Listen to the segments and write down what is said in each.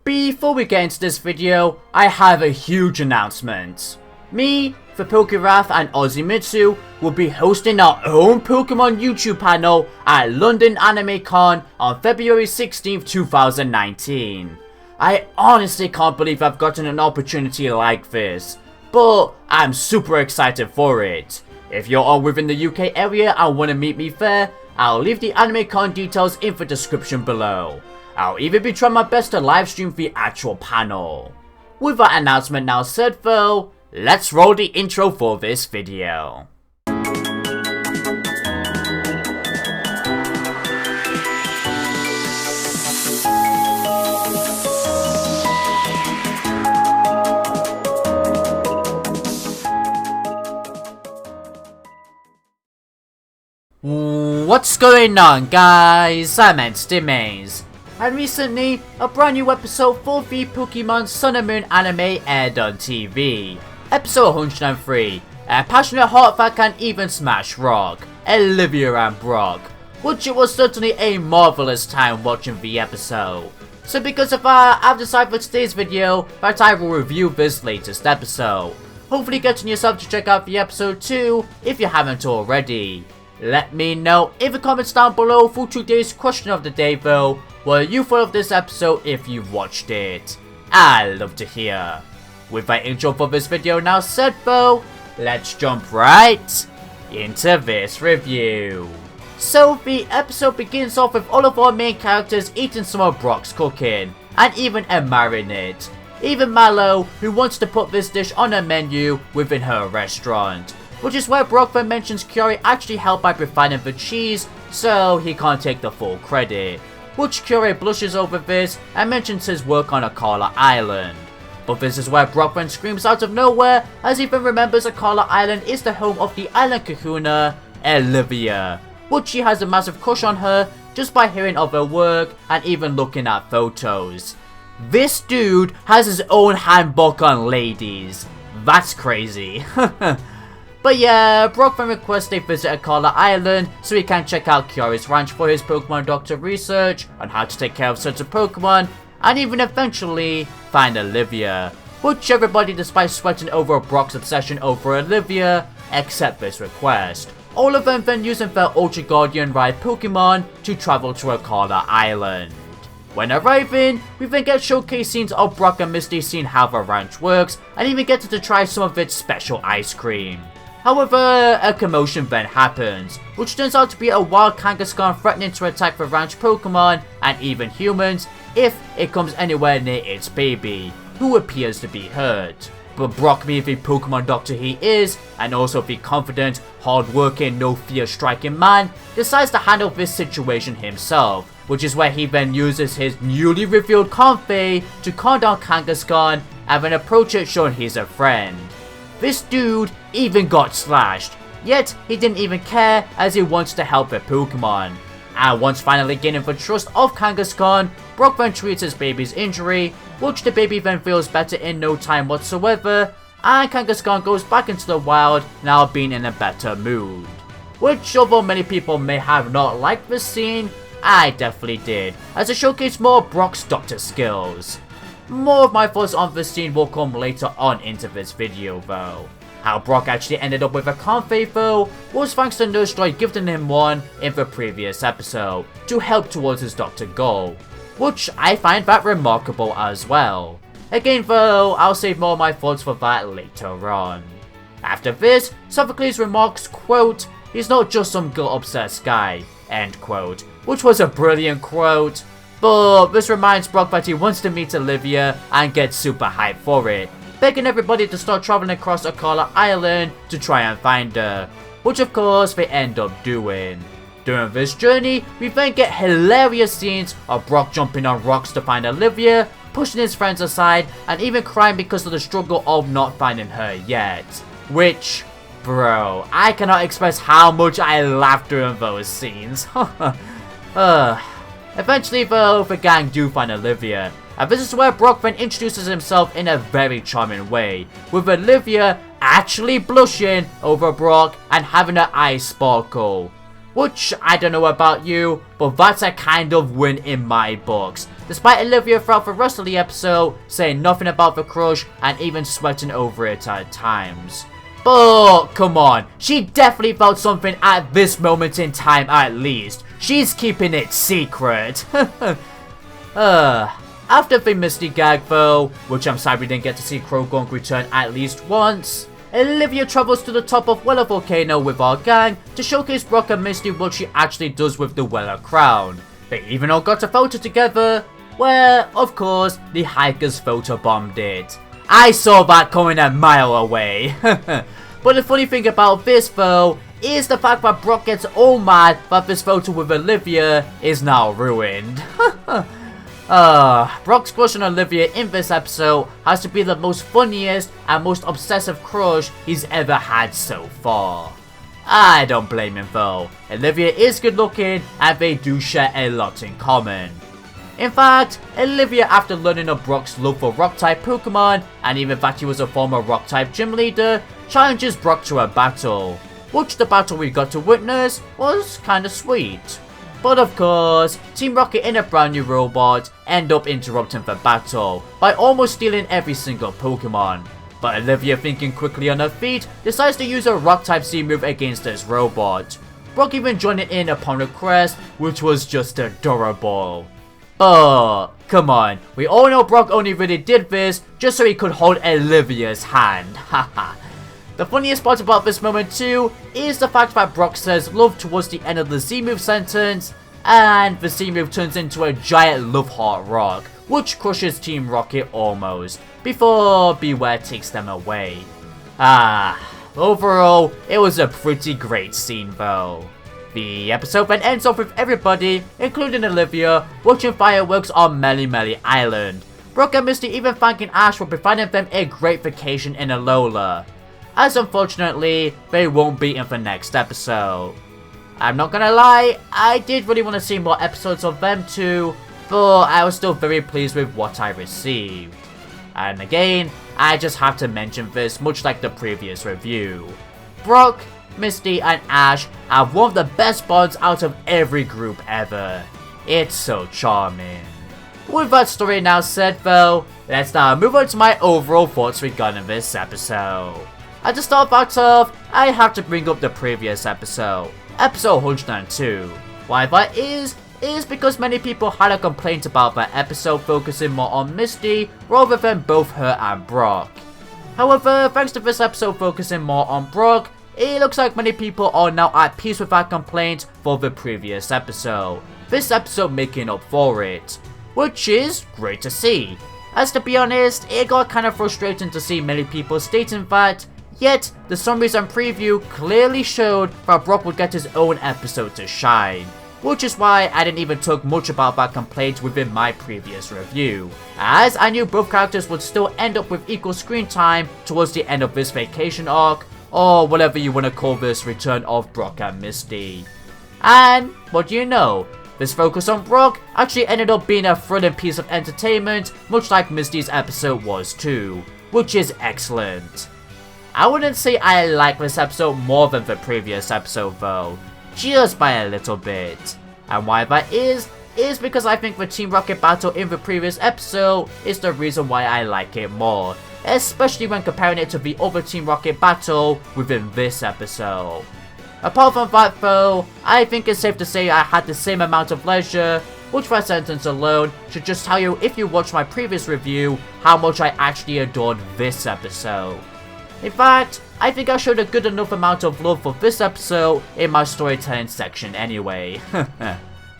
Before we get into this video, I have a huge announcement. Me, the Pokewrath and Ozimitsu will be hosting our own Pokemon YouTube panel at London Anime Con on February 16th, 2019. I honestly can't believe I've gotten an opportunity like this, but I'm super excited for it. If you're all within the UK area and want to meet me there, I'll leave the Anime Con details in the description below. I'll even be trying my best to livestream the actual panel. With that announcement now said though, let's roll the intro for this video. What's going on, guys? I'm Stimaze, and recently a brand new episode for the Pokemon Sun and Moon anime aired on TV. Episode 103, a passionate heart that can even smash rock, Olivia and Brock, which it was certainly a marvelous time watching the episode. So because of that, I've decided for today's video that I will review this latest episode, hopefully getting yourself to check out the episode too if you haven't already. Let me know in the comments down below for today's question of the day though, what you thought of this episode if you've watched it. I'd love to hear. With that intro for this video now said though, let's jump right into this review. So the episode begins off with all of our main characters eating some of Brock's cooking, and even admiring it. Even Mallow, who wants to put this dish on her menu within her restaurant. Which is where Brock then mentions Curie actually helped by providing the cheese, so he can't take the full credit. Which Curie blushes over this and mentions his work on Akala Island. But this is where Brock then screams out of nowhere as he then remembers Akala Island is the home of the island kahuna, Olivia. Which he has a massive crush on her just by hearing of her work and even looking at photos. This dude has his own handbook on ladies. That's crazy. But yeah, Brock then requests they visit Akala Island so he can check out Curie's ranch for his Pokemon Doctor research on how to take care of certain Pokemon, and even eventually find Olivia. Which everybody, despite sweating over Brock's obsession over Olivia, accept this request. All of them then using their Ultra Guardian ride Pokemon to travel to Akala Island. When arriving, we then get showcase scenes of Brock and Misty seeing how the ranch works, and even get to try some of its special ice cream. However, a commotion then happens, which turns out to be a wild Kangaskhan threatening to attack the ranch Pokemon and even humans if it comes anywhere near its baby, who appears to be hurt. But Brock, being the Pokemon doctor he is, and also the confident, hard-working, no-fear striking man, decides to handle this situation himself, which is where he then uses his newly revealed Comfey to calm down Kangaskhan and then approach it showing he's a friend. This dude even got slashed, yet he didn't even care as he wants to help the Pokemon. And once finally gaining the trust of Kangaskhan, Brock then treats his baby's injury, which the baby then feels better in no time whatsoever, and Kangaskhan goes back into the wild, now being in a better mood. Which, although many people may have not liked this scene, I definitely did, as it showcased more of Brock's doctor skills. More of my thoughts on this scene will come later on into this video though. How Brock actually ended up with a Comfey though was thanks to Nurse Joy gifting him one in the previous episode to help towards his doctor goal, which I find that remarkable as well. Again though, I'll save more of my thoughts for that later on. After this, Sophocles remarks, quote, "He's not just some girl-obsessed guy," end quote, which was a brilliant quote. But this reminds Brock that he wants to meet Olivia and gets super hyped for it, begging everybody to start traveling across Akala Island to try and find her, which of course they end up doing. During this journey, we then get hilarious scenes of Brock jumping on rocks to find Olivia, pushing his friends aside, and even crying because of the struggle of not finding her yet. Which, bro, I cannot express how much I laughed during those scenes. Eventually though, the gang do find Olivia, and this is where Brock then introduces himself in a very charming way, with Olivia actually blushing over Brock and having her eyes sparkle. which I don't know about you, but that's a kind of win in my books. Despite Olivia throughout the rest of the episode saying nothing about the crush and even sweating over it at times. But come on, she definitely felt something at this moment in time at least. She's keeping it secret. After the Misty gag though, which I'm sad we didn't get to see Krogong return at least once, Olivia travels to the top of Weller Volcano with our gang to showcase Brock and Misty what she actually does with the Weller crown. They even all got a photo together, where, of course, the hikers photobombed it. I saw that coming a mile away. But the funny thing about this though, is the fact that Brock gets all mad that this photo with Olivia is now ruined. Brock's crush on Olivia in this episode has to be the most funniest and most obsessive crush he's ever had so far. I don't blame him though. Olivia is good looking and they do share a lot in common. In fact, Olivia, after learning of Brock's love for rock-type Pokemon and even that he was a former rock-type gym leader, challenges Brock to a battle, which the battle we got to witness was kinda sweet. But of course, Team Rocket in a brand new robot end up interrupting the battle by almost stealing every single Pokemon. But Olivia, thinking quickly on her feet, decides to use a rock-type Z-move against this robot. Brock even joining in upon request, which was just adorable. But come on, we all know Brock only really did this just so he could hold Olivia's hand, haha. The funniest part about this moment too is the fact that Brock says love towards the end of the Z-move sentence, and the Z-move turns into a giant love heart rock, which crushes Team Rocket almost, before Beware takes them away. Overall, it was a pretty great scene though. The episode then ends off with everybody, including Olivia, watching fireworks on Melly Melly Island. Brock and Misty even thanking Ash for providing them a great vacation in Alola, as unfortunately, they won't be in the next episode. I'm not gonna lie, I did really want to see more episodes of them too, but I was still very pleased with what I received. And again, I just have to mention this, much like the previous review. Brock, Misty and Ash have one of the best bonds out of every group ever. It's so charming. With that story now said though, let's now move on to my overall thoughts regarding this episode. And to start that off, I have to bring up the previous episode, episode 102. Why that is because many people had a complaint about that episode focusing more on Misty rather than both her and Brock. However, thanks to this episode focusing more on Brock, it looks like many people are now at peace with that complaint for the previous episode, this episode making up for it, which is great to see. As to be honest, it got kinda frustrating to see many people stating that, yet the summaries and preview clearly showed that Brock would get his own episode to shine, which is why I didn't even talk much about that complaint within my previous review, as I knew both characters would still end up with equal screen time towards the end of this vacation arc, or whatever you want to call this return of Brock and Misty. And what do you know, this focus on Brock actually ended up being a thrilling piece of entertainment, much like Misty's episode was too, which is excellent. I wouldn't say I like this episode more than the previous episode though, just by a little bit. And why that is because I think the Team Rocket battle in the previous episode is the reason why I like it more, especially when comparing it to the other Team Rocket battle within this episode. Apart from that though, I think it's safe to say I had the same amount of leisure, which that sentence alone should just tell you if you watched my previous review how much I actually adored this episode. In fact, I think I showed a good enough amount of love for this episode in my storytelling section anyway.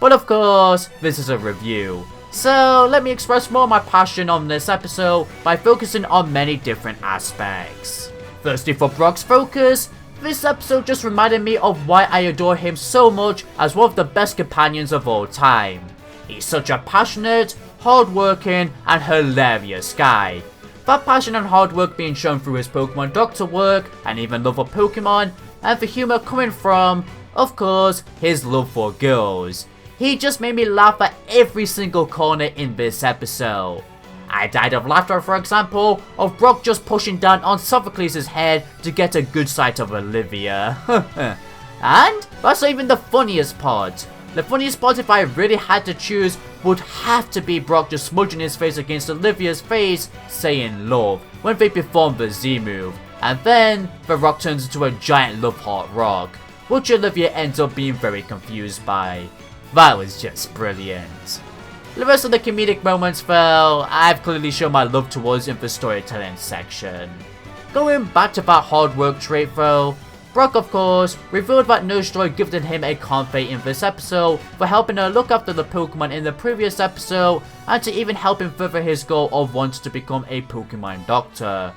But of course, this is a review. So let me express more of my passion on this episode by focusing on many different aspects. Firstly, for Brock's focus, this episode just reminded me of why I adore him so much as one of the best companions of all time. He's such a passionate, hardworking, and hilarious guy. That passion and hard work being shown through his Pokemon Doctor work, and even love of Pokemon, and the humor coming from, of course, his love for girls. He just made me laugh at every single corner in this episode. I died of laughter, for example, of Brock just pushing down on Sophocles' head to get a good sight of Olivia. And that's not even the funniest part. The funniest part, if I really had to choose, would have to be Brock just smudging his face against Olivia's face, saying love, when they perform the Z move. And then, the rock turns into a giant love heart rock, which Olivia ends up being very confused by. That was just brilliant. The rest of the comedic moments, well, I've clearly shown my love towards in the storytelling section. Going back to that hard work trait though, Brock of course revealed that Nurse Joy gifted him a Comfey in this episode for helping her look after the Pokemon in the previous episode and to even help him further his goal of wanting to become a Pokemon doctor.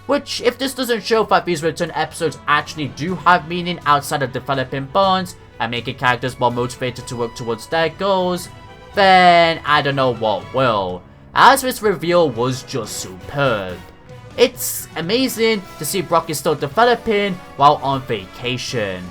Which, if this doesn't show that these return episodes actually do have meaning outside of developing bonds and making characters more motivated to work towards their goals, then I don't know what will, as this reveal was just superb. It's amazing to see Brock is still developing while on vacation.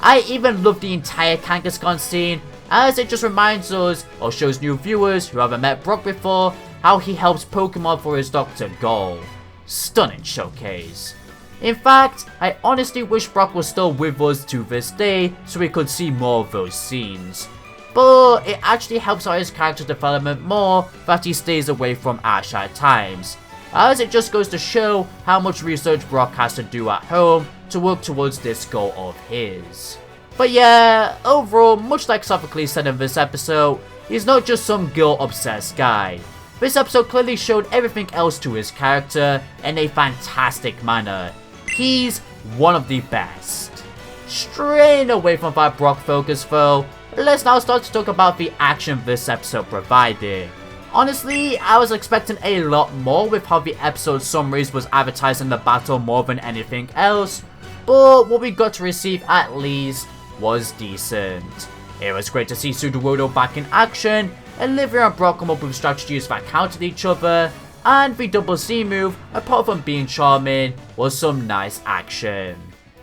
I even love the entire Kangaskhan scene, as it just reminds us or shows new viewers who haven't met Brock before how he helps Pokemon for his doctor goal. Stunning showcase. In fact, I honestly wish Brock was still with us to this day so we could see more of those scenes. But it actually helps out his character development more that he stays away from Ash at times, as it just goes to show how much research Brock has to do at home to work towards this goal of his. But yeah, overall, much like Sophocles said in this episode, he's not just some girl-obsessed guy. This episode clearly showed everything else to his character in a fantastic manner. He's one of the best. Straying away from that Brock focus though, let's now start to talk about the action this episode provided. Honestly, I was expecting a lot more with how the episode summaries was advertising the battle more than anything else, but what we got to receive at least was decent. It was great to see Sudowoodo back in action, Olivia and Brock come up with strategies that countered each other, and the double C move, apart from being charming, was some nice action.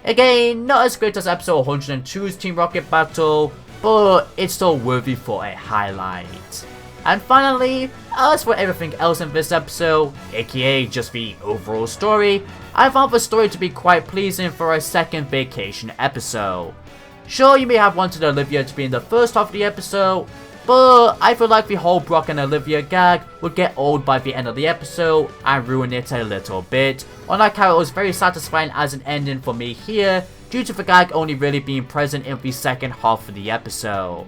Again, not as great as episode 102's Team Rocket battle, but it's still worthy for a highlight. And finally, as for everything else in this episode, aka just the overall story, I found the story to be quite pleasing for a second vacation episode. Sure, you may have wanted Olivia to be in the first half of the episode, but I feel like the whole Brock and Olivia gag would get old by the end of the episode and ruin it a little bit, unlike how it was very satisfying as an ending for me here, due to the gag only really being present in the second half of the episode.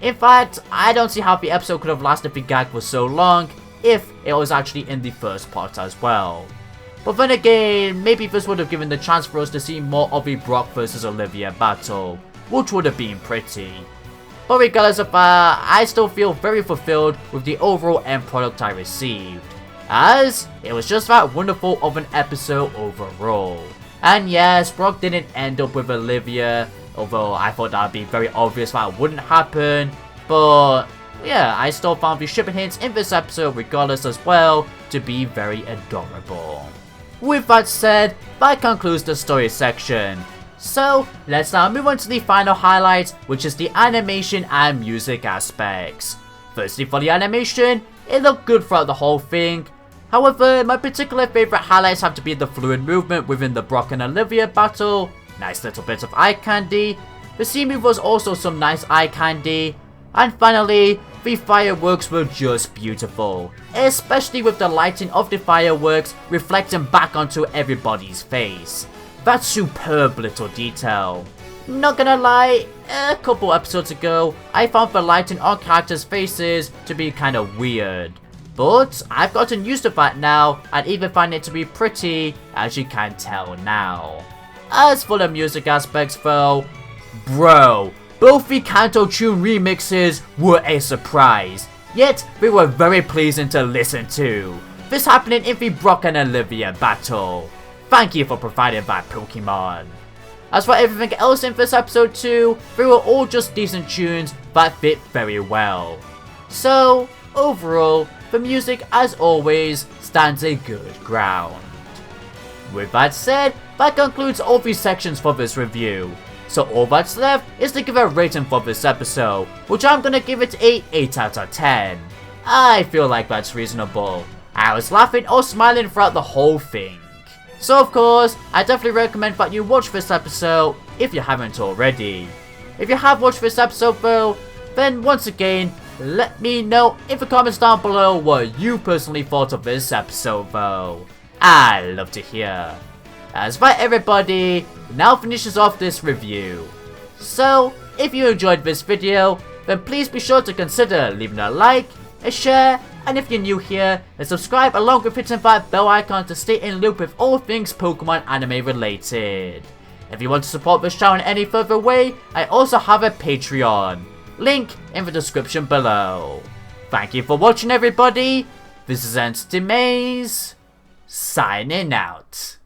In fact, I don't see how the episode could have lasted if the gag was so long, if it was actually in the first part as well. But then again, maybe this would have given the chance for us to see more of the Brock vs Olivia battle, which would have been pretty. But regardless of that, I still feel very fulfilled with the overall end product I received, as it was just that wonderful of an episode overall. And yes, Brock didn't end up with Olivia, although I thought that would be very obvious that wouldn't happen, but yeah, I still found the shipping hints in this episode regardless as well to be very adorable. With that said, that concludes the story section. So, let's now move on to the final highlight, which is the animation and music aspects. Firstly, for the animation, it looked good throughout the whole thing. However, my particular favourite highlights have to be the fluid movement within the Brock and Olivia battle, nice little bits of eye candy, the C move was also some nice eye candy, and finally, the fireworks were just beautiful, especially with the lighting of the fireworks reflecting back onto everybody's face. That superb little detail. Not gonna lie, a couple episodes ago, I found the lighting on characters' faces to be kinda weird. But I've gotten used to that now, and even find it to be pretty, as you can tell now. As for the music aspects though, bro, both the Kanto Tune remixes were a surprise, yet they were very pleasing to listen to. This happening in the Brock and Olivia battle. Thank you for providing that, Pokemon. As for everything else in this episode too, they were all just decent tunes that fit very well. So, overall, the music as always stands a good ground. With that said, that concludes all the sections for this review. So all that's left is to give a rating for this episode, which I'm gonna give it a 8 out of 10. I feel like that's reasonable. I was laughing or smiling throughout the whole thing. So of course, I definitely recommend that you watch this episode if you haven't already. If you have watched this episode though, then once again, let me know in the comments down below what you personally thought of this episode though. I'd love to hear. As that everybody, now finishes off this review. So, if you enjoyed this video, then please be sure to consider leaving a like, a share, and if you're new here, then subscribe along with hitting that bell icon to stay in loop with all things Pokemon anime related. If you want to support this channel in any further way, I also have a Patreon. Link in the description below. Thank you for watching everybody. This is TIMESLOT, signing out.